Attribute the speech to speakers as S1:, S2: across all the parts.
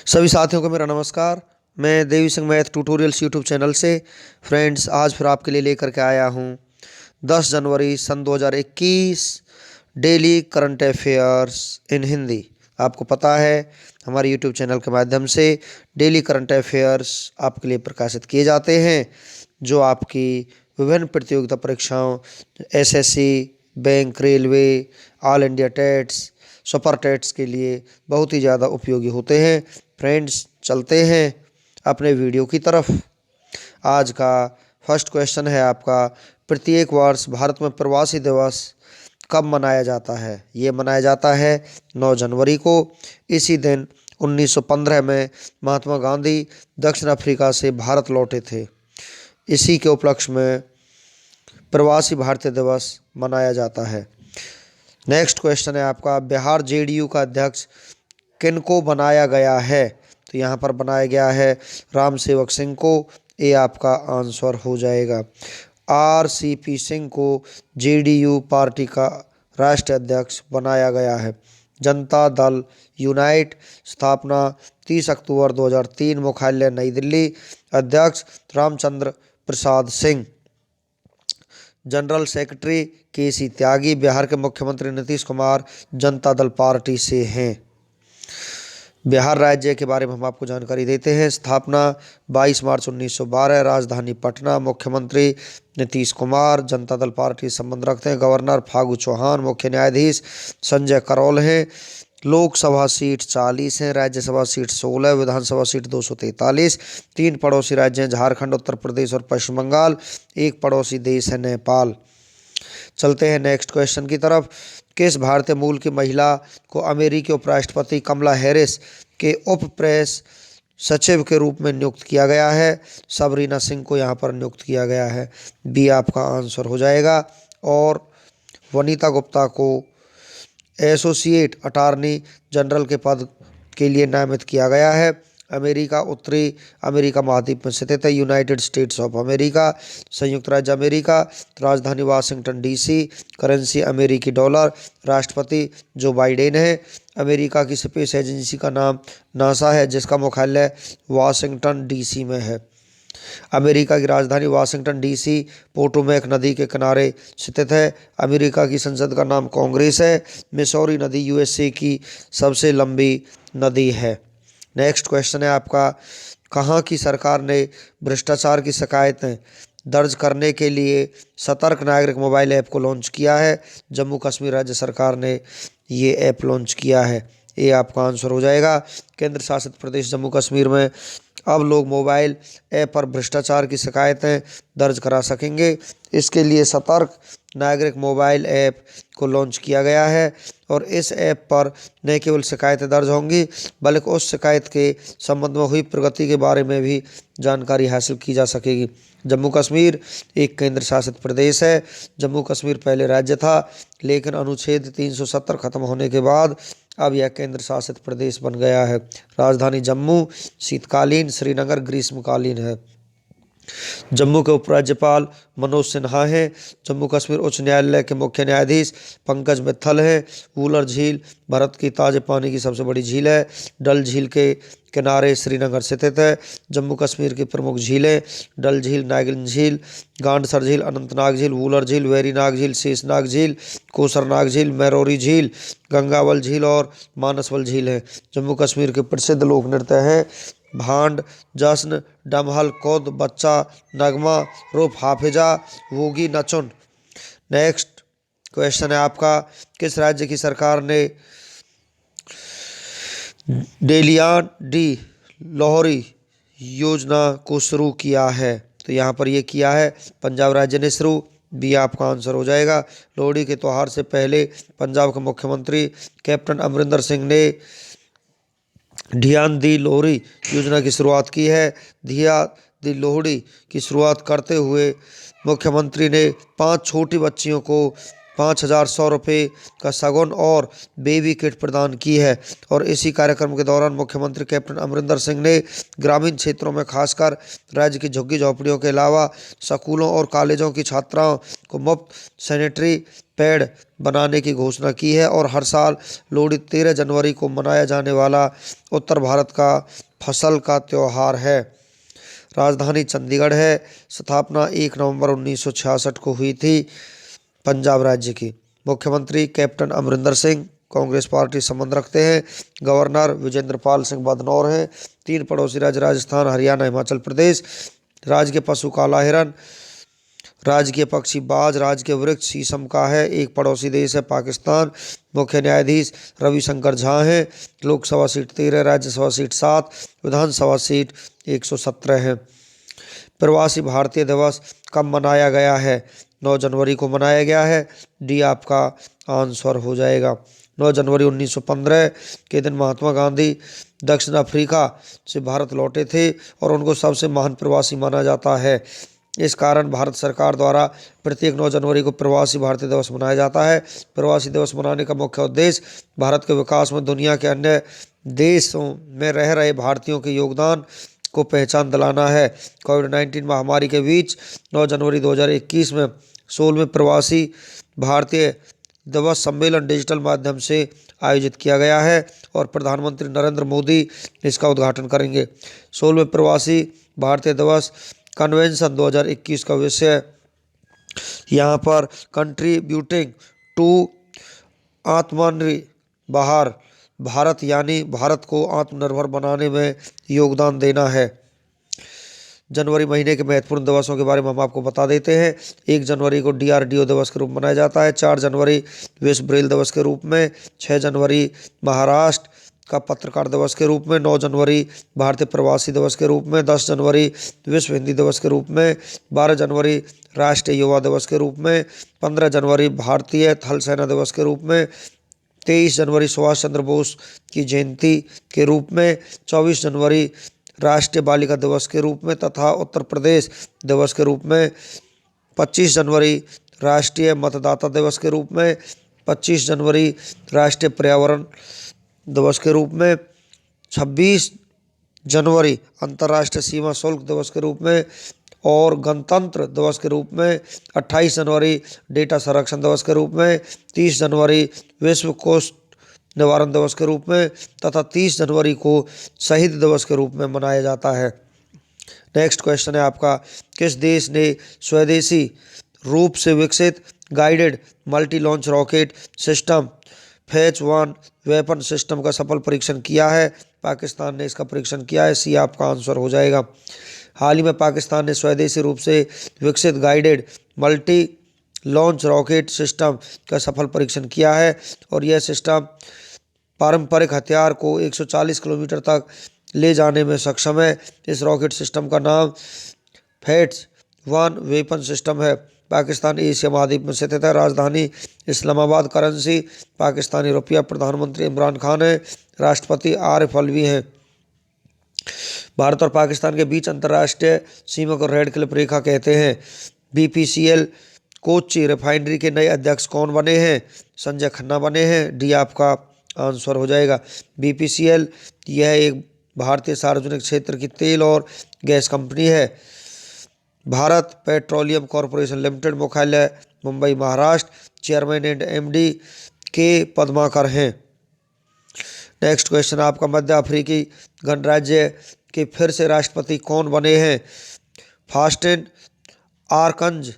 S1: सभी साथियों को मेरा नमस्कार। मैं Devi Singh math tutorials YouTube channel से फ्रेंड्स आज फिर आपके लिए लेकर के आया हूँ 10 जनवरी सन 2021 daily current affairs in Hindi. आपको पता है हमारे यूट्यूब चैनल के माध्यम से डेली करंट अफेयर्स आपके लिए प्रकाशित किए जाते हैं, जो आपकी विभिन्न प्रतियोगिता परीक्षाओं SSC, bank, railway, all India TETs, super TETs के लिए बहुत ही ज़्यादा उपयोगी होते हैं। फ्रेंड्स, चलते हैं अपने वीडियो की तरफ। आज का फर्स्ट क्वेश्चन है आपका, प्रत्येक वर्ष भारत में प्रवासी दिवस कब मनाया जाता है? ये मनाया जाता है 9 जनवरी को। इसी दिन 1915 में महात्मा गांधी दक्षिण अफ्रीका से भारत लौटे थे। इसी के उपलक्ष्य में प्रवासी भारतीय दिवस मनाया जाता है। नेक्स्ट क्वेश्चन है आपका, बिहार जेडीयू का अध्यक्ष किनको बनाया गया है? तो यहाँ पर बनाया गया है राम सेवक सिंह को। ये आपका आंसर हो जाएगा। आरसीपी सिंह को जेडीयू पार्टी का राष्ट्रीय अध्यक्ष बनाया गया है। जनता दल यूनाइट स्थापना 30 अक्टूबर 2003, मुख्यालय नई दिल्ली, अध्यक्ष रामचंद्र प्रसाद सिंह। जनरल सेक्रेटरी केसी त्यागी। बिहार के मुख्यमंत्री नीतीश कुमार जनता दल पार्टी से हैं। बिहार राज्य के बारे में हम आपको जानकारी देते हैं। स्थापना 22 मार्च 1912, राजधानी पटना, मुख्यमंत्री नीतीश कुमार जनता दल पार्टी से संबंध रखते हैं। गवर्नर फागू चौहान, मुख्य न्यायाधीश संजय करोल हैं। लोकसभा सीट 40 हैं, राज्यसभा सीट 16, विधानसभा सीट 243। 3 पड़ोसी राज्य हैं, झारखंड, उत्तर प्रदेश और पश्चिम बंगाल। 1 पड़ोसी देश है नेपाल। चलते हैं नेक्स्ट क्वेश्चन की तरफ। किस भारतीय मूल की महिला को अमेरिकी उपराष्ट्रपति कमला हैरिस के उप प्रेस सचिव के रूप में नियुक्त किया गया है? सबरीना सिंह को यहाँ पर नियुक्त किया गया है। बी आपका आंसर हो जाएगा। और वनीता गुप्ता को एसोसिएट अटॉर्नी जनरल के पद के लिए नामित किया गया है। अमेरिका उत्तरी अमेरिका महाद्वीप में स्थित है। यूनाइटेड स्टेट्स ऑफ अमेरिका, संयुक्त राज्य अमेरिका, राजधानी वाशिंगटन डीसी, करेंसी अमेरिकी डॉलर, राष्ट्रपति जो बाइडेन है। अमेरिका की स्पेस एजेंसी का नाम नासा है, जिसका मुख्यालय वाशिंगटन डीसी में है। अमेरिका की राजधानी वाशिंगटन डीसी पोटोमैक नदी के किनारे स्थित है। अमेरिका की संसद का नाम कांग्रेस है। मिसौरी नदी यूएसए की सबसे लंबी नदी है। नेक्स्ट क्वेश्चन है आपका, कहाँ की सरकार ने भ्रष्टाचार की शिकायतें दर्ज करने के लिए सतर्क नागरिक मोबाइल ऐप को लॉन्च किया है? जम्मू कश्मीर राज्य सरकार ने ये ऐप लॉन्च किया है। ये आपका आंसर हो जाएगा। केंद्र शासित प्रदेश जम्मू कश्मीर में अब लोग मोबाइल ऐप पर भ्रष्टाचार की शिकायतें दर्ज करा सकेंगे। इसके लिए सतर्क नागरिक मोबाइल ऐप को लॉन्च किया गया है और इस ऐप पर न केवल शिकायतें दर्ज होंगी, बल्कि उस शिकायत के संबंध में हुई प्रगति के बारे में भी जानकारी हासिल की जा सकेगी। जम्मू कश्मीर एक केंद्र शासित प्रदेश है। जम्मू कश्मीर पहले राज्य था, लेकिन अनुच्छेद 370 खत्म होने के बाद अब यह केंद्र शासित प्रदेश बन गया है। राजधानी जम्मू शीतकालीन, श्रीनगर ग्रीष्मकालीन है। जम्मू के उपराज्यपाल मनोज सिन्हा हैं। जम्मू कश्मीर उच्च न्यायालय के मुख्य न्यायाधीश पंकज मित्तल हैं। वूलर झील भारत की ताजे पानी की सबसे बड़ी झील है। डल झील के किनारे श्रीनगर स्थित है। जम्मू कश्मीर की प्रमुख झीलें डल झील, नागिन झील, गांडसर झील, अनंतनाग झील, वूलर झील, वेरीनाग झील, शेषनाग झील, कोसरनाग झील, मैरोरी झील, गंगावल झील और मानसवल झील है। जम्मू कश्मीर के प्रसिद्ध लोक नृत्य हैं भांड, जश्न, डमहल, कौद, बच्चा, नगमा, रूप, हाफिजा, वोगी, नचुन। नेक्स्ट क्वेश्चन है आपका, किस राज्य की सरकार ने डेलियान डी लोहरी योजना को शुरू किया है? तो यहाँ पर ये किया है पंजाब राज्य ने शुरू। बी आपका आंसर हो जाएगा। लोहड़ी के त्यौहार से पहले पंजाब के मुख्यमंत्री कैप्टन अमरिंदर सिंह ने धियान दी लोहड़ी योजना की शुरुआत की है। धिया दी लोहड़ी की शुरुआत करते हुए मुख्यमंत्री ने 5 छोटी बच्चियों को 5,100 रुपये का शगुन और बेबी किट प्रदान की है। और इसी कार्यक्रम के दौरान मुख्यमंत्री कैप्टन अमरिंदर सिंह ने ग्रामीण क्षेत्रों में खासकर राज्य की झुग्गी झोपड़ियों के अलावा स्कूलों और कॉलेजों की छात्राओं को मुफ्त सैनिटरी पैड बनाने की घोषणा की है। और हर साल लोहड़ी 13 जनवरी को मनाया जाने वाला उत्तर भारत का फसल का त्यौहार है। राजधानी चंडीगढ़ है। स्थापना 1 नवंबर 1966 को हुई थी पंजाब राज्य की। मुख्यमंत्री कैप्टन अमरिंदर सिंह कांग्रेस पार्टी संबंध रखते हैं। गवर्नर विजेंद्र पाल सिंह बदनौर हैं। 3 पड़ोसी राज्य राजस्थान, हरियाणा, हिमाचल प्रदेश। राज्य के पशु काला हिरन, राज्य के पक्षी बाज, राज्य के वृक्ष शीशम का है। एक पड़ोसी देश है पाकिस्तान। मुख्य न्यायाधीश रविशंकर झा हैं। लोकसभा सीट 13, राज्यसभा सीट 7, विधानसभा सीट 117 है। प्रवासी भारतीय दिवस कब मनाया गया है? 9 जनवरी को मनाया गया है। डी आपका आंसर हो जाएगा। 9 जनवरी 1915 के दिन महात्मा गांधी दक्षिण अफ्रीका से भारत लौटे थे और उनको सबसे महान प्रवासी माना जाता है। इस कारण भारत सरकार द्वारा प्रत्येक 9 जनवरी को प्रवासी भारतीय दिवस मनाया जाता है। प्रवासी दिवस मनाने का मुख्य उद्देश्य भारत के विकास में दुनिया के अन्य देशों में रह रहे भारतीयों के योगदान को पहचान दिलाना है। कोविड-19 महामारी के बीच 9 जनवरी 2021 में 16वें प्रवासी भारतीय दिवस सम्मेलन डिजिटल माध्यम से आयोजित किया गया है और प्रधानमंत्री नरेंद्र मोदी इसका उद्घाटन करेंगे। 16वें प्रवासी भारतीय दिवस कन्वेंशन 2021 का विषय यहाँ पर कंट्रीब्यूटिंग टू आत्मनिर्भर भारत यानी भारत को आत्मनिर्भर बनाने में योगदान देना है। जनवरी महीने के महत्वपूर्ण दिवसों के बारे में हम आपको बता देते हैं। 1 जनवरी को DRDO दिवस के रूप में मनाया जाता है। 4 जनवरी विश्व ब्रेल दिवस के रूप में। 6 जनवरी महाराष्ट्र का पत्रकार दिवस के रूप में। 9 जनवरी भारतीय प्रवासी दिवस के रूप में। 10 जनवरी विश्व हिंदी दिवस के रूप में। 12 जनवरी राष्ट्रीय युवा दिवस के रूप में। 15 जनवरी भारतीय थल सेना दिवस के रूप में। 23 जनवरी सुभाष चंद्र बोस की जयंती के रूप में। 24 जनवरी राष्ट्रीय बालिका दिवस के रूप में तथा उत्तर प्रदेश दिवस के रूप में। 25 जनवरी राष्ट्रीय मतदाता दिवस के रूप में। 25 जनवरी राष्ट्रीय पर्यावरण दिवस के रूप में। 26 जनवरी अंतर्राष्ट्रीय सीमा शुल्क दिवस के रूप में और गणतंत्र दिवस के रूप में। 28 जनवरी डेटा संरक्षण दिवस के रूप में। 30 जनवरी विश्व कुष्ठ निवारण दिवस के रूप में तथा 30 जनवरी को शहीद दिवस के रूप में मनाया जाता है। नेक्स्ट क्वेश्चन है आपका, किस देश ने स्वदेशी रूप से विकसित guided multi launch rocket system fetch 1 weapon system का सफल परीक्षण किया है? पाकिस्तान ने इसका परीक्षण किया है। सी आपका आंसर हो जाएगा। हाल ही में पाकिस्तान ने स्वदेशी रूप से विकसित guided multi launch rocket system का सफल परीक्षण किया है और यह सिस्टम पारंपरिक हथियार को 140 किलोमीटर तक ले जाने में सक्षम है। इस रॉकेट सिस्टम का नाम फैच 1 वेपन सिस्टम है। पाकिस्तान एशिया महाद्वीप में स्थित है। राजधानी इस्लामाबाद। करेंसी पाकिस्तानी रुपया। प्रधानमंत्री इमरान खान है। राष्ट्रपति आरिफ अलवी हैं। भारत और पाकिस्तान के बीच अंतर्राष्ट्रीय सीमा को रेड क्लिफ रेखा कहते हैं। BPCL कोच्चि रिफाइनरी के नए अध्यक्ष कौन बने हैं? संजय खन्ना बने हैं। डी आपका आंसर हो जाएगा। BPCL यह एक भारतीय सार्वजनिक क्षेत्र की तेल और गैस कंपनी है। भारत पेट्रोलियम कॉरपोरेशन लिमिटेड मुख्यालय Mumbai Maharashtra. Chairman and MD के पद्माकर हैं। नेक्स्ट क्वेश्चन आपका, मध्य अफ्रीकी गणराज्य के फिर से राष्ट्रपति कौन बने हैं? फास्टेन आर्कंज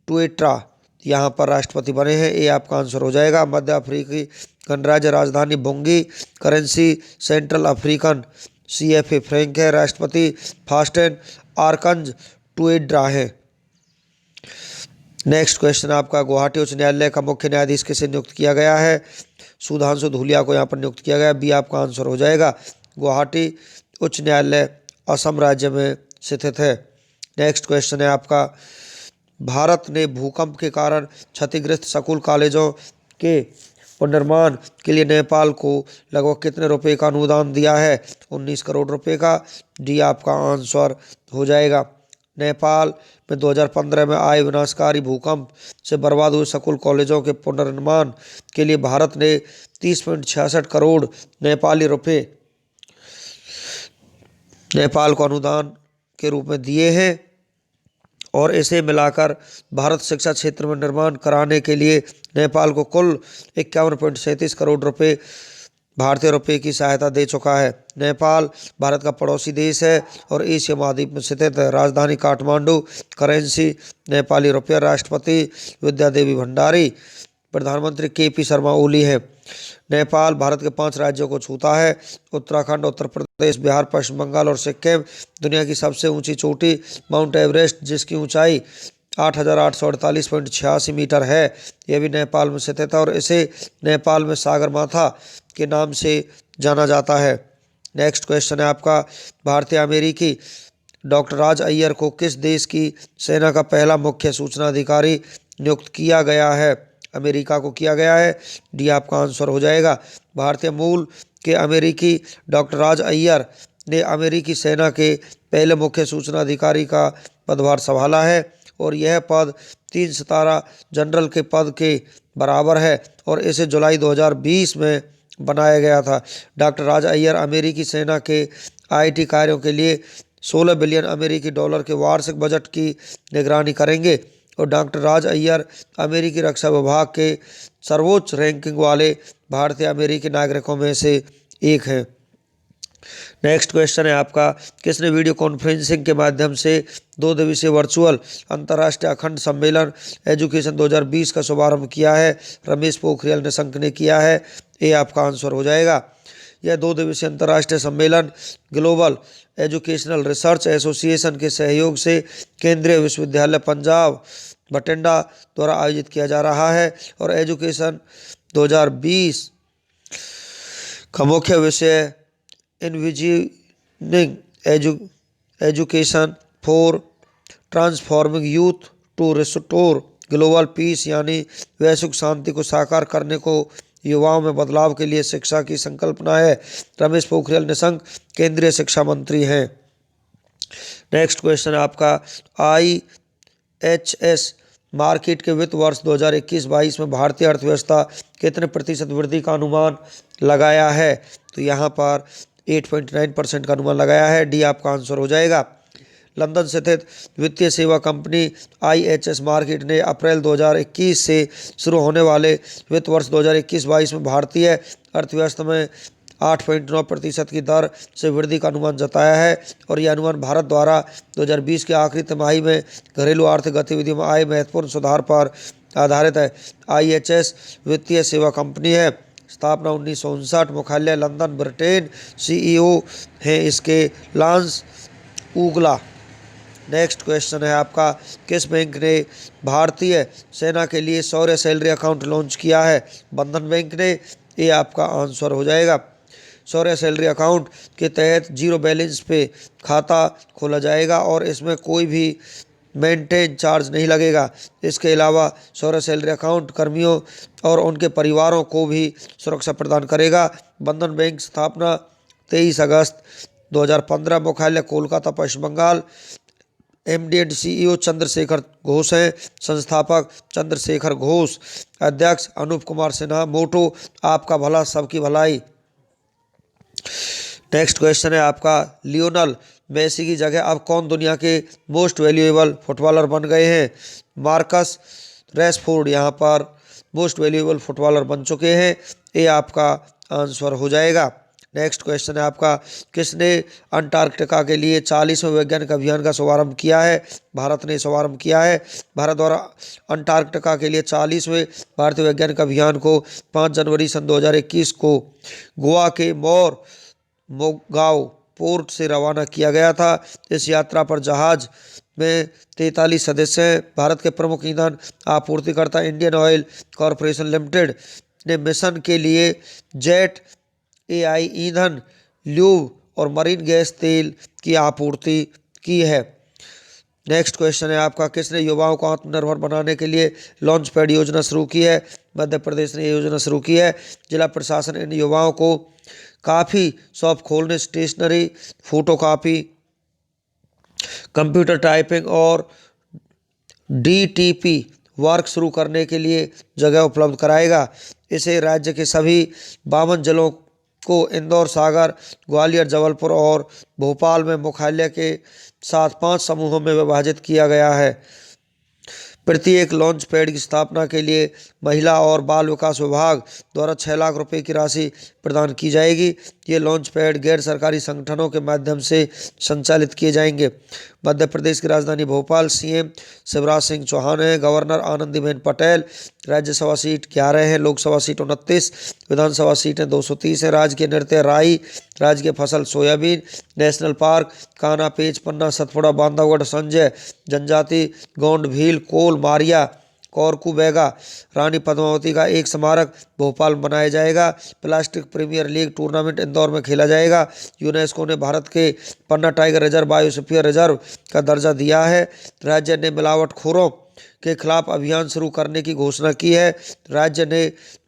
S1: टुएट्रा यहाँ पर राष्ट्रपति बने हैं। ये आपका आंसर हो जाएगा। मध्य अफ्रीकी गणराज्य राजधानी Bangui. Currency central African CFA franc है। राष्ट्रपति फास्टेन आर्कंज टुएट्रा है। नेक्स्ट क्वेश्चन आपका, गुवाहाटी उच्च न्यायालय का मुख्य न्यायाधीश किसे नियुक्त किया गया है? सुधांशु धूलिया को यहाँ पर नियुक्त किया गया। बी आपका आंसर हो जाएगा। गुवाहाटी उच्च न्यायालय असम राज्य में स्थित है। नेक्स्ट क्वेश्चन है आपका, भारत ने भूकंप के कारण क्षतिग्रस्त स्कूल कॉलेजों के पुनर्निर्माण के लिए नेपाल को लगभग कितने रुपए का अनुदान दिया है? 19 करोड़ रुपए का। डी आपका आंसर हो जाएगा। नेपाल में 2015 में आए विनाशकारी भूकंप से बर्बाद हुए स्कूल कॉलेजों के पुनर्निर्माण के लिए भारत ने 30.66 करोड़ नेपाली रुपए नेपाल को अनुदान के रूप में दिए हैं। और इसे मिलाकर भारत शिक्षा क्षेत्र में निर्माण कराने के लिए नेपाल को कुल 51.37 करोड़ रुपए भारतीय रुपये की सहायता दे चुका है। नेपाल भारत का पड़ोसी देश है और एशिया महाद्वीप में स्थित है। राजधानी काठमांडू, करेंसी नेपाली रुपया। राष्ट्रपति विद्या देवी भंडारी, प्रधानमंत्री KP शर्मा ओली है। नेपाल भारत के 5 राज्यों को छूता है: उत्तराखंड, उत्तर प्रदेश, बिहार, पश्चिम बंगाल और सिक्किम। दुनिया की सबसे ऊंची चोटी माउंट एवरेस्ट, जिसकी ऊंचाई 8,848.86 मीटर है, यह भी नेपाल में स्थित है और इसे नेपाल में सागर माथा के नाम से जाना जाता है। नेक्स्ट क्वेश्चन है आपका, भारतीय अमेरिकी डॉक्टर राज अय्यर को किस देश की सेना का पहला मुख्य सूचना अधिकारी नियुक्त किया गया है? अमेरिका को किया गया है। डी आपका आंसर हो जाएगा। भारतीय मूल के अमेरिकी डॉक्टर राज अय्यर ने अमेरिकी सेना के पहले मुख्य सूचना अधिकारी का पदभार संभाला है और यह पद 3 सितारा जनरल के पद के बराबर है और इसे जुलाई 2020 में बनाया गया था। डॉक्टर राज अय्यर अमेरिकी सेना के IT कार्यों के लिए 16 बिलियन अमेरिकी डॉलर के वार्षिक बजट की निगरानी करेंगे और डॉक्टर राज अय्यर अमेरिकी रक्षा विभाग के सर्वोच्च रैंकिंग वाले भारतीय अमेरिकी नागरिकों में से एक हैं। नेक्स्ट क्वेश्चन है आपका, किसने वीडियो कॉन्फ्रेंसिंग के माध्यम से 2 दिवसीय वर्चुअल अंतर्राष्ट्रीय अखंड सम्मेलन एजुकेशन 2020 का शुभारंभ किया है? रमेश पोखरियाल निशंक ने किया है। ये आपका आंसर हो जाएगा। यह 2 दिवसीय अंतर्राष्ट्रीय सम्मेलन ग्लोबल एजुकेशनल रिसर्च एसोसिएशन के सहयोग से केंद्रीय विश्वविद्यालय पंजाब बठिंडा द्वारा आयोजित किया जा रहा है और एजुकेशन 2020 का मुख्य विषय envisioning education for transforming youth to restore global peace, यानी वैश्विक शांति को साकार करने को युवाओं में बदलाव के लिए शिक्षा की संकल्पना है। रमेश पोखरियाल निशंक केंद्रीय शिक्षा मंत्री हैं। नेक्स्ट क्वेश्चन है आपका, IHS मार्केट के वित्त वर्ष 2021-22 में भारतीय अर्थव्यवस्था कितने प्रतिशत वृद्धि का अनुमान लगाया है? तो यहाँ पर 8.9% का अनुमान लगाया है। डी आपका आंसर हो जाएगा। लंदन स्थित वित्तीय सेवा कंपनी IHS मार्केट ने अप्रैल 2021 से शुरू होने वाले वित्त वर्ष 2021-22 में भारतीय अर्थव्यवस्था में 8.9% की दर से वृद्धि का अनुमान जताया है और यह अनुमान भारत द्वारा 2020 के आखिरी तिमाही में घरेलू आर्थिक गतिविधियों में आए महत्वपूर्ण सुधार पर आधारित है। IHS वित्तीय सेवा कंपनी है। स्थापना 1959, मुख्यालय लंदन, ब्रिटेन। CEO हैं इसके लांस उगला। नेक्स्ट क्वेश्चन है आपका, किस बैंक ने भारतीय सेना के लिए शौर्य सैलरी अकाउंट लॉन्च किया है? बंधन बैंक ने। ये आपका आंसर हो जाएगा। शौर्य सैलरी अकाउंट के तहत 0 बैलेंस पे खाता खोला जाएगा और इसमें कोई भी मेंटेन चार्ज नहीं लगेगा। इसके अलावा शौर्य सैलरी अकाउंट कर्मियों और उनके परिवारों को भी सुरक्षा प्रदान करेगा। बंधन बैंक स्थापना 23 अगस्त 2015, मुख्यालय Kolkata, Paschim Bangal. MD and CEO Chandrashekhar Ghosh हैं। संस्थापक चंद्रशेखर घोष। अध्यक्ष अनूप कुमार सिन्हा। मोटो आपका भला सबकी भलाई। नेक्स्ट क्वेश्चन है आपका, लियोनल मेसी की जगह अब कौन दुनिया के मोस्ट वैल्यूएबल फुटबॉलर बन गए हैं? मार्कस रैशफोर्ड यहाँ पर मोस्ट वैल्यूएबल फुटबॉलर बन चुके हैं। ये आपका आंसर हो जाएगा। नेक्स्ट क्वेश्चन है आपका, किसने अंटार्कटिका के लिए 40वें वैज्ञानिक अभियान का शुभारंभ किया है? भारत ने शुभारंभ किया है। भारत द्वारा अंटार्कटिका के लिए 40वें भारतीय वैज्ञानिक अभियान को 5 जनवरी सन 2021 को गोवा के मोगाव पोर्ट से रवाना किया गया था। इस यात्रा पर जहाज में 43 सदस्य हैं। भारत के प्रमुख ईंधन आपूर्तिकर्ता इंडियन ऑयल कॉरपोरेशन लिमिटेड ने मिशन के लिए जेट AI ईंधन, ल्यूब और मरीन गैस तेल की आपूर्ति की है। नेक्स्ट क्वेश्चन है आपका, किसने युवाओं को आत्मनिर्भर बनाने के लिए लॉन्च पैड योजना शुरू की है? मध्य प्रदेश ने ये योजना शुरू की है। जिला प्रशासन इन युवाओं को काफ़ी शॉप खोलने, स्टेशनरी, फोटोकॉपी कंप्यूटर टाइपिंग और डीटीपी वर्क शुरू करने के लिए जगह उपलब्ध कराएगा। इसे राज्य के सभी 52 जिलों को इंदौर, सागर, ग्वालियर, जबलपुर और भोपाल में मुख्यालय के साथ 5 समूहों में विभाजित किया गया है। प्रत्येक लॉन्च पैड की स्थापना के लिए महिला और बाल विकास विभाग द्वारा 6 लाख रुपए की राशि प्रदान की जाएगी। ये लॉन्च पैड गैर सरकारी संगठनों के माध्यम से संचालित किए जाएंगे। मध्य प्रदेश की राजधानी भोपाल सीएम शिवराज सिंह चौहान है। गवर्नर आनंदीबेन पटेल। राज्यसभा सीट 11 है, लोकसभा सीट 29, विधानसभा सीटें 230 है। राज्य के नृत्य राई, राज्य के फसल सोयाबीन। नेशनल पार्क कान्हा, पेच, पन्ना, सतपुड़ा, बांधवगढ़, संजय, जनजाति, गोंड, भील, कोल, मारिया, कौरकू, बैगा, रानी पद्मावती का एक स्मारक भोपाल में बनाया जाएगा। Plastic premier league tournament Indore में खेला जाएगा। यूनेस्को ने भारत के Panna tiger reserve biosphere reserve का दर्जा दिया है। राज्य ने मिलावटखोरों के खिलाफ अभियान शुरू करने की घोषणा की है। राज्य ने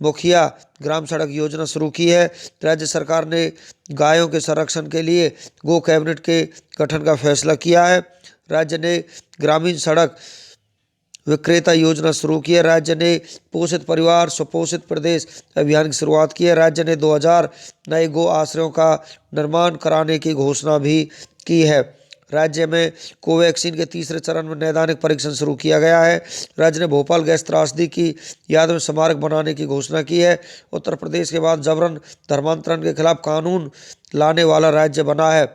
S1: मुखिया ग्राम सड़क योजना शुरू की है। राज्य सरकार ने गायों के संरक्षण के लिए गो कैबिनेट के गठन का फैसला किया है। राज्य ने ग्रामीण सड़क विक्रेता योजना शुरू की है। राज्य ने पोषित परिवार सुपोषित प्रदेश अभियान की शुरुआत की है। राज्य ने 2000 नए गो आश्रयों का निर्माण कराने की घोषणा भी की है। राज्य में कोवैक्सीन के तीसरे चरण में नैदानिक परीक्षण शुरू किया गया है। राज्य ने भोपाल गैस त्रासदी की याद में स्मारक बनाने की घोषणा की है। उत्तर प्रदेश के बाद जबरन धर्मांतरण के खिलाफ कानून लाने वाला राज्य बना है।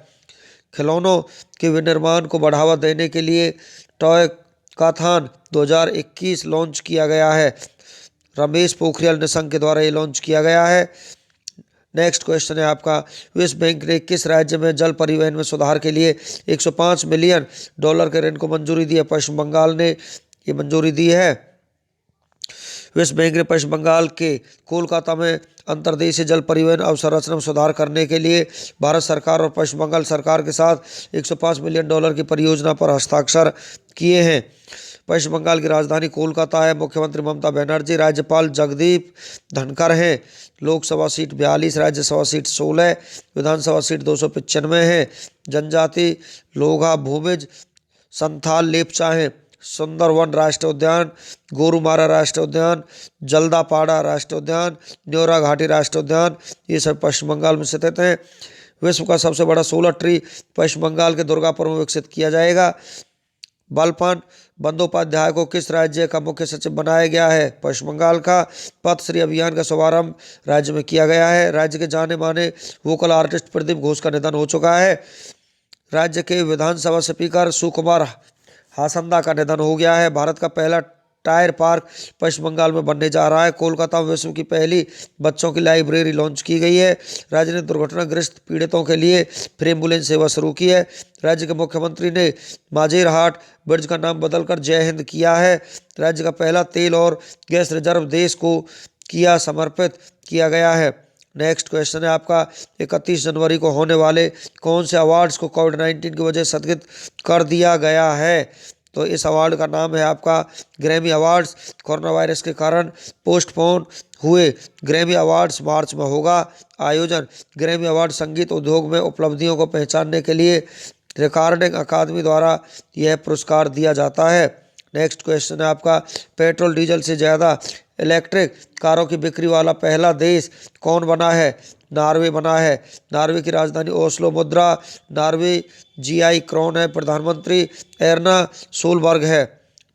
S1: खिलौनों के विनिर्माण को बढ़ावा देने के लिए टॉय काथान 2021 लॉन्च किया गया है। रमेश पोखरियाल निशंक के द्वारा ये लॉन्च किया गया है। नेक्स्ट क्वेश्चन है आपका, विश्व बैंक ने किस राज्य में जल परिवहन में सुधार के लिए $105 मिलियन के ऋण को मंजूरी दी है? पश्चिम बंगाल ने ये मंजूरी दी है। विश्व बैंक ने पश्चिम बंगाल के कोलकाता में अंतर्देशीय जल परिवहन अवसंरचना में सुधार करने के लिए भारत सरकार और पश्चिम बंगाल सरकार के साथ $105 मिलियन की परियोजना पर हस्ताक्षर किए हैं। पश्चिम बंगाल की राजधानी कोलकाता है। मुख्यमंत्री ममता बनर्जी, राज्यपाल जगदीप धनखड़ हैं। लोकसभा सीट 42, राज्यसभा सीट 16, विधानसभा सीट 295 है। जनजाति लोगा, भूमिज, संथाल, लेपचा हैं। सुंदरवन राष्ट्रीय उद्यान, गोरुमारा राष्ट्रीय उद्यान, जल्दापाड़ा राष्ट्रीय उद्यान, न्योरा घाटी राष्ट्रीय उद्यान, ये सब पश्चिम बंगाल में स्थित हैं। विश्व का सबसे बड़ा सोलर ट्री पश्चिम बंगाल के दुर्गापुर में विकसित किया जाएगा। बलपन बंदोपाध्याय को किस राज्य का मुख्य सचिव बनाया गया है? पश्चिम बंगाल का। पथश्री अभियान का शुभारंभ राज्य में किया गया है। राज्य के जाने माने वोकल आर्टिस्ट प्रदीप घोष का निधन हो चुका है। राज्य के विधानसभा स्पीकर सुकुमार हासंदा का निधन हो गया है। भारत का पहला टायर पार्क पश्चिम बंगाल में बनने जा रहा है। कोलकाता में विश्व की पहली बच्चों की लाइब्रेरी लॉन्च की गई है। राज्य ने दुर्घटनाग्रस्त पीड़ितों के लिए फ्री एम्बुलेंस सेवा शुरू की है। राज्य के मुख्यमंत्री ने माजेरहाट ब्रिज का नाम बदलकर जय हिंद किया है। राज्य का पहला तेल और गैस रिजर्व देश को किया समर्पित किया गया है। नेक्स्ट क्वेश्चन है आपका, 31 जनवरी को होने वाले कौन से अवार्ड्स को कोविड-19 की वजह से स्थगित कर दिया गया है? तो इस अवार्ड का नाम है आपका ग्रैमी अवार्ड्स। कोरोना वायरस के कारण पोस्टपोन हुए ग्रैमी अवार्ड्स मार्च में होगा आयोजन। ग्रैमी अवार्ड संगीत उद्योग में उपलब्धियों को पहचानने के लिए रिकॉर्डिंग अकादमी द्वारा यह पुरस्कार दिया जाता है। नेक्स्ट क्वेश्चन है आपका, पेट्रोल डीजल से ज़्यादा इलेक्ट्रिक कारों की बिक्री वाला पहला देश कौन बना है? नॉर्वे बना है। नॉर्वे की राजधानी ओस्लो, मुद्रा नॉर्वे जीआई क्रोन है। प्रधानमंत्री एर्ना सोलबर्ग है।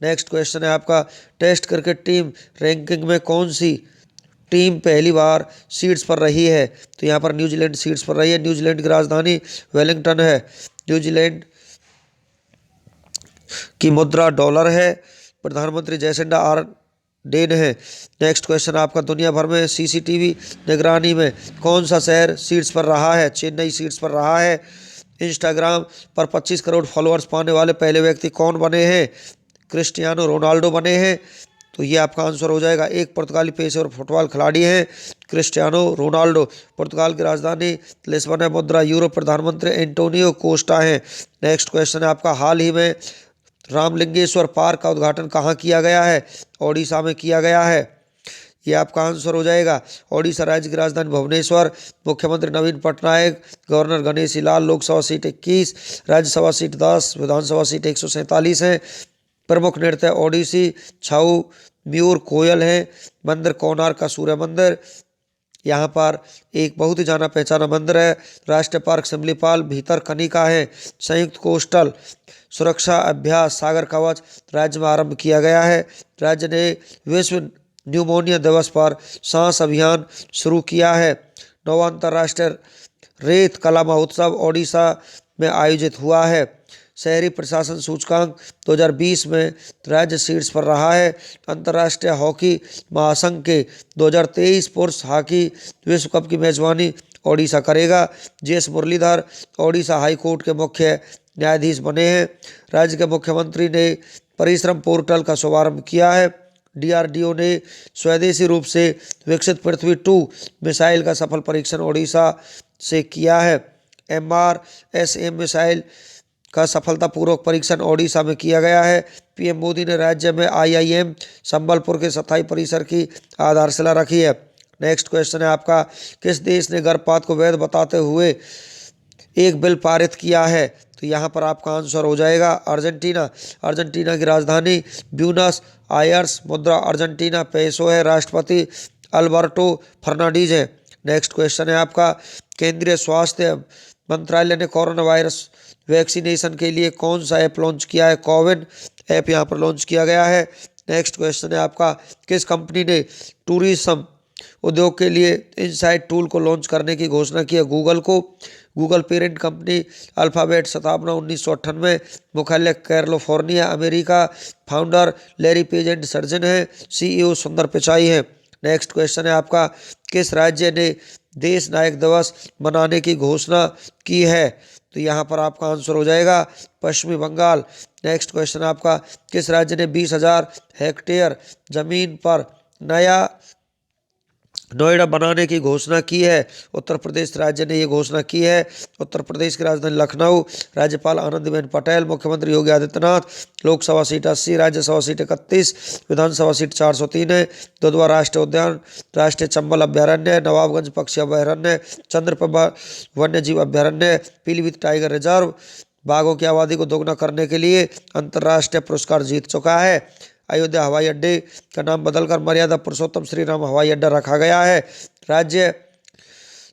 S1: नेक्स्ट क्वेश्चन है आपका, टेस्ट क्रिकेट टीम रैंकिंग में कौन सी टीम पहली बार सीट्स पर रही है? तो यहाँ पर न्यूजीलैंड सीट्स पर रही है। न्यूजीलैंड की राजधानी वेलिंगटन है। न्यूजीलैंड की मुद्रा डॉलर है। प्रधानमंत्री जैसिंडा आर्डेन है। नेक्स्ट क्वेश्चन आपका, दुनिया भर में सीसीटीवी निगरानी में कौन सा शहर सीट्स पर रहा है? चेन्नई सीट्स पर रहा है। इंस्टाग्राम पर 25 करोड़ फॉलोअर्स पाने वाले पहले व्यक्ति कौन बने हैं? क्रिस्टियानो रोनाल्डो बने हैं। तो ये आपका आंसर हो जाएगा। एक पुर्तगाली पेशेवर फुटबॉल खिलाड़ी हैं क्रिस्टियानो रोनाल्डो। पुर्तगाल की राजधानी लिस्बन है। मुद्रा यूरो। प्रधानमंत्री एंटोनियो कोस्टा हैं। नेक्स्ट क्वेश्चन है आपका, हाल ही में रामलिंगेश्वर पार्क का उद्घाटन कहाँ किया गया है? ओडिशा में किया गया है। ये आपका आंसर हो जाएगा। ओडिशा राज्य की राजधानी भुवनेश्वर। मुख्यमंत्री नवीन Patnaik. Governor Ganeshi Lal. Lok Sabha seat 21, Rajya Sabha seat 10, विधानसभा सीट 147 है। प्रमुख नृत्य ओडिसी, छऊ, मयूर, कोयल है। मंदिर कोणार्क का सूर्य मंदिर। यहाँ पर एक बहुत ही जाना पहचाना मंदिर है। राष्ट्रीय पार्क सिमलीपाल, भितरकनिका है। संयुक्त कोस्टल सुरक्षा अभ्यास सागर कवच राज्य में आरंभ किया गया है। राज्य ने विश्व न्यूमोनिया दिवस पर सांस अभियान शुरू किया है। 9वां अंतर्राष्ट्रीय रेत कला महोत्सव ओडिशा में आयोजित हुआ है। शहरी प्रशासन सूचकांक 2020 में राज्य शीर्ष पर रहा है। अंतर्राष्ट्रीय हॉकी महासंघ के 2023 पुरुष हॉकी विश्व कप की मेजबानी ओडिशा करेगा। GS Muralidhar Odisha high court के मुख्य न्यायाधीश बने हैं। राज्य के मुख्यमंत्री ने परिश्रम पोर्टल का शुभारंभ किया है। डीआरडीओ ने स्वदेशी रूप से विकसित पृथ्वी 2 मिसाइल का सफल परीक्षण ओडिशा से किया है। MRSAM मिसाइल का सफलतापूर्वक परीक्षण ओडिशा में किया गया है। पीएम मोदी ने राज्य में IIM संबलपुर के स्थायी परिसर की आधारशिला रखी है। नेक्स्ट क्वेश्चन है आपका, किस देश ने गर्भपात को वैध बताते हुए एक बिल पारित किया है? तो यहाँ पर आपका आंसर हो जाएगा अर्जेंटीना। अर्जेंटीना की राजधानी ब्यूनस आयर्स। मुद्रा अर्जेंटीना पेसो है। राष्ट्रपति अल्बर्टो फर्नांडीज है। नेक्स्ट क्वेश्चन है आपका, केंद्रीय स्वास्थ्य मंत्रालय ने कोरोना वायरस वैक्सीनेशन के लिए कौन सा ऐप लॉन्च किया है? कोविन ऐप यहाँ पर लॉन्च किया गया है। नेक्स्ट क्वेश्चन है आपका, किस कंपनी ने टूरिज्म उद्योग के लिए इनसाइट टूल को लॉन्च करने की घोषणा की है? Google parent company alphabet. स्थापना 1998। मुख्यालय California, America. Founder Larry page and surgeon है। CEO सुंदर पिचाई है। नेक्स्ट क्वेश्चन है आपका, किस राज्य ने देश नायक दिवस मनाने की घोषणा की है? तो यहाँ पर आपका आंसर हो जाएगा पश्चिमी बंगाल। नेक्स्ट क्वेश्चन आपका, किस राज्य ने 20,000 हेक्टेयर जमीन पर नया नोएडा बनाने की घोषणा की है? उत्तर प्रदेश राज्य ने ये घोषणा की है। उत्तर प्रदेश की राजधानी लखनऊ। राज्यपाल आनंदीबेन पटेल। मुख्यमंत्री योगी आदित्यनाथ। लोकसभा सीट 80, राज्यसभा सीट 31, विधानसभा सीट 403 है। दुधवा राष्ट्रीय उद्यान, राष्ट्रीय चंबल अभ्यारण्य, नवाबगंज पक्षी अभ्यारण्य, चंद्रप्रभा वन्य जीव अभ्यारण्य, पीलीभीत टाइगर रिजर्व बाघों की आबादी को दोगुना करने के लिए अंतर्राष्ट्रीय पुरस्कार जीत चुका है। अयोध्या हवाई अड्डे का नाम बदलकर मर्यादा पुरुषोत्तम श्री राम हवाई अड्डा रखा गया है। राज्य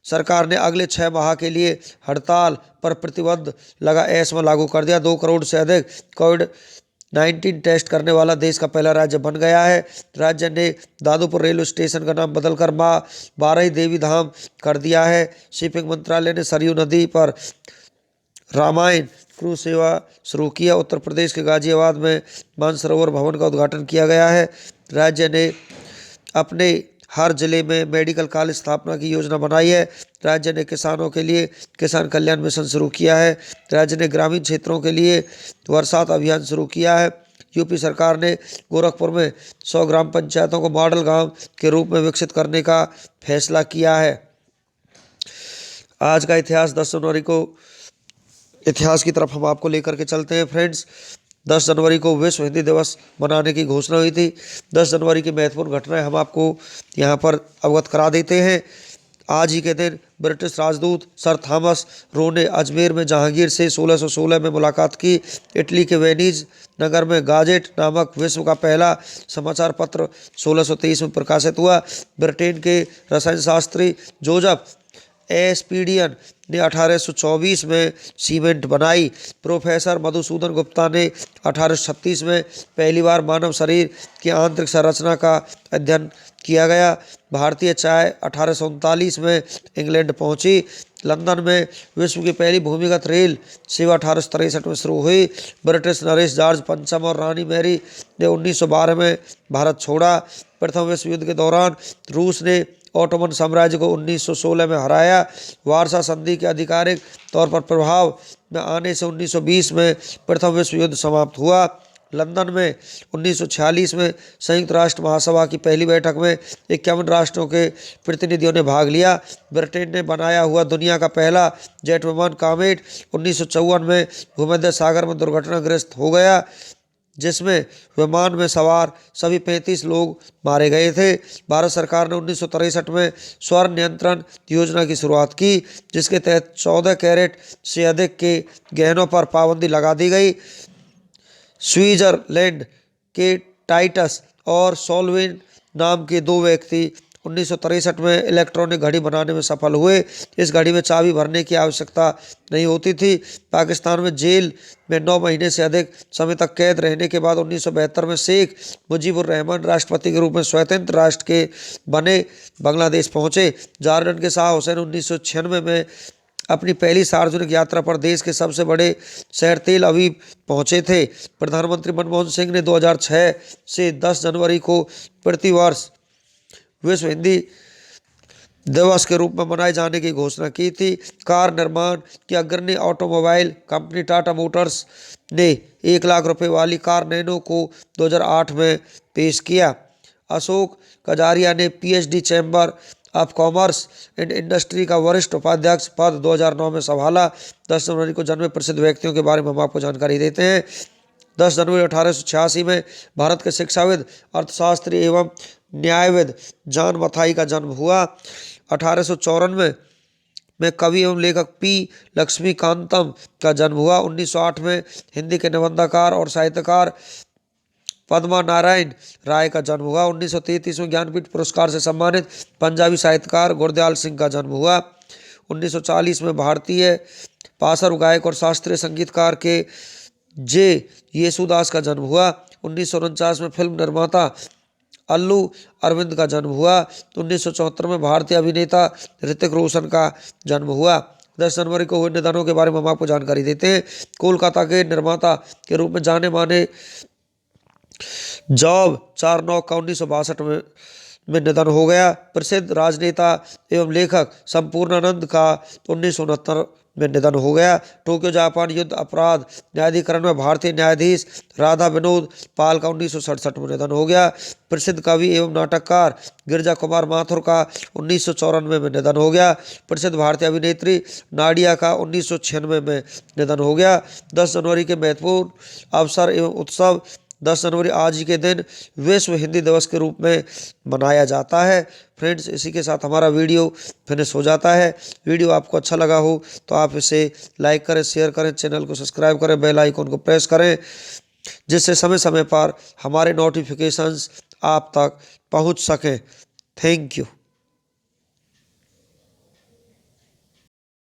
S1: सरकार ने अगले 6 माह के लिए हड़ताल पर प्रतिबंध लगा ऐसा लागू कर दिया। 2 करोड़ से अधिक कोविड-19 टेस्ट करने वाला देश का पहला राज्य बन गया है। राज्य ने दादूपुर रेलवे स्टेशन का नाम बदलकर मां बारही देवी धाम कर दिया है। शिपिंग मंत्रालय ने सरयू नदी पर रामायण क्रूज सेवा शुरू किया। उत्तर प्रदेश के गाजियाबाद में मानसरोवर भवन का उद्घाटन किया गया है। राज्य ने अपने हर जिले में मेडिकल कॉलेज स्थापना की योजना बनाई है। राज्य ने किसानों के लिए किसान कल्याण मिशन शुरू किया है। राज्य ने ग्रामीण क्षेत्रों के लिए वर्षात अभियान शुरू किया है। यूपी सरकार ने गोरखपुर में 100 ग्राम पंचायतों को मॉडल गांव के रूप में विकसित करने का फैसला किया है। आज का इतिहास 10 जनवरी को इतिहास की तरफ हम आपको लेकर के चलते हैं फ्रेंड्स। 10 जनवरी को विश्व हिंदी दिवस मनाने की घोषणा हुई थी। 10 जनवरी की महत्वपूर्ण घटनाएं हम आपको यहाँ पर अवगत करा देते हैं। आज ही के दिन ब्रिटिश राजदूत सर थॉमस रो ने अजमेर में जहांगीर से 1616 में मुलाकात की। इटली के वेनिस नगर में गाजेट नामक विश्व का पहला समाचार पत्र 1623 में प्रकाशित हुआ। ब्रिटेन के रसायन शास्त्री जोसेफ एस्पिडियन ने 1824 में सीमेंट बनाई। प्रोफेसर मधुसूदन गुप्ता ने 1836 में पहली बार मानव शरीर की आंतरिक संरचना का अध्ययन किया गया। भारतीय चाय 1839 में इंग्लैंड पहुंची। लंदन में विश्व की पहली भूमिगत रेल सेवा 1863 में शुरू हुई। ब्रिटिश नरेश जॉर्ज पंचम और रानी मैरी ने 1912 में भारत छोड़ा। प्रथम विश्व युद्ध के दौरान रूस ने ओटोमन साम्राज्य को 1916 में हराया। वार्सा संधि के आधिकारिक तौर पर प्रभाव में आने से 1920 में प्रथम विश्व युद्ध समाप्त हुआ। लंदन में 1946 में संयुक्त राष्ट्र महासभा की पहली बैठक में 51 राष्ट्रों के प्रतिनिधियों ने भाग लिया। ब्रिटेन ने बनाया हुआ दुनिया का पहला जेट विमान कॉमेट 1954 में भूमध्य सागर में दुर्घटनाग्रस्त हो गया। जिसमें विमान में सवार सभी 35 लोग मारे गए थे। भारत सरकार ने 1963 में स्वर्ण नियंत्रण योजना की शुरुआत की, जिसके तहत 14 कैरेट से अधिक के गहनों पर पाबंदी लगा दी गई। स्विट्जरलैंड के टाइटस और सोल्वेन नाम के दो व्यक्ति 1963 में इलेक्ट्रॉनिक घड़ी बनाने में सफल हुए। इस घड़ी में चाबी भरने की आवश्यकता नहीं होती थी। पाकिस्तान में जेल में 9 महीने से अधिक समय तक कैद रहने के बाद 1972 में शेख मुजीबुर रहमान राष्ट्रपति के रूप में स्वतंत्र राष्ट्र के बने बांग्लादेश पहुंचे। जॉर्डन के शाह हुसैन 1996 में अपनी पहली सार्वजनिक यात्रा पर देश के सबसे बड़े शहर तेल अवीव पहुंचे थे। प्रधानमंत्री मनमोहन सिंह ने 2006 से 10 जनवरी को प्रतिवर्ष विश्व हिंदी दिवस के रूप में मनाए जाने की घोषणा की थी। कार निर्माण की अग्रणी ऑटोमोबाइल कंपनी टाटा मोटर्स ने 1 लाख रुपए वाली कार नैनो को 2008 में पेश किया। अशोक कजारिया ने PhD chamber of commerce and industry का वरिष्ठ उपाध्यक्ष पद 2009 में संभाला। 10 जनवरी को जन्मे प्रसिद्ध व्यक्तियों के बारे में हम आपको जानकारी देते हैं। 10 जनवरी 1886 में भारत के शिक्षाविद, अर्थशास्त्री एवं न्यायविद जॉन मथाई का जन्म हुआ। 1894 में कवि एवं लेखक पी लक्ष्मीकांतम का जन्म हुआ। 1908 में हिंदी के निबंधकार और साहित्यकार पद्मा नारायण राय का जन्म हुआ। 1933 में ज्ञानपीठ पुरस्कार से सम्मानित पंजाबी साहित्यकार गुरदयाल सिंह का जन्म हुआ। 1940 में भारतीय पार्श्व गायक और शास्त्रीय संगीतकार के जे येसुदास का जन्म हुआ। 1949 में फिल्म निर्माता अल्लू अरविंद का जन्म हुआ। 1974 में भारतीय अभिनेता ऋतिक रोशन का जन्म हुआ। 10 जनवरी को हुए निधनों के बारे में हम आपको जानकारी देते हैं। कोलकाता के निर्माता के रूप में जाने माने जॉब चारनॉक का 1962 में निधन हो गया। प्रसिद्ध राजनेता एवं लेखक संपूर्णानंद का 1969 में निधन हो गया। टोक्यो जापान युद्ध अपराध न्यायाधिकरण में भारतीय न्यायाधीश राधा विनोद पाल का 1967 में निधन हो गया। प्रसिद्ध कवि एवं नाटककार गिरिजा कुमार माथुर का 1994 में निधन हो गया। प्रसिद्ध भारतीय अभिनेत्री नाडिया का 1996 में निधन हो गया। 10 जनवरी के महत्वपूर्ण अवसर एवं उत्सव 10 जनवरी आज ही के दिन विश्व हिंदी दिवस के रूप में मनाया जाता है। फ्रेंड्स, इसी के साथ हमारा वीडियो फिनिश हो जाता है। वीडियो आपको अच्छा लगा हो तो आप इसे लाइक करें, शेयर करें, चैनल को सब्सक्राइब करें, बेल आइकन को प्रेस करें, जिससे समय समय पर हमारे नोटिफिकेशंस आप तक पहुंच सकें। Thank you.